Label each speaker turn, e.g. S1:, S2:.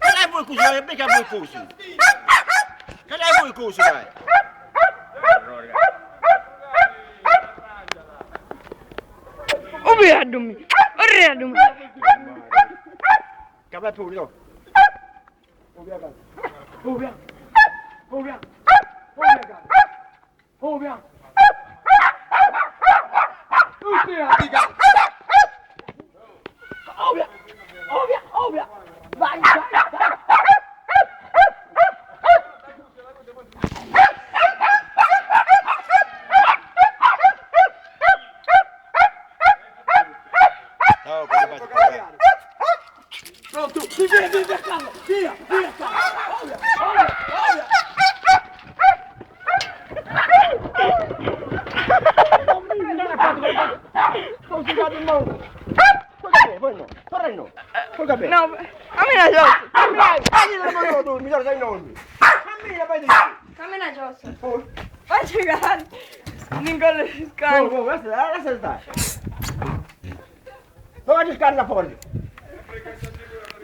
S1: Dai, voi così, mica voi così. Che lei voi così, dai.
S2: Obiadumi. Obiadumi.
S1: Cabra pure, no. Obia. Obia. Obia. Obia. Obia. Vai. Ciao, pronto, via casa, via casa, Obia. Sono figato il mondo. Poi no, torna no. Poi bene.
S2: No, cammina giusto.
S1: Cammina, tu, mi sei nonni. Cammina, vai di qui.
S2: Cammina giusto. Vai a giocare. Nicola Scani.
S1: Oh, lascia stare. Dove vai a giocare la fuori?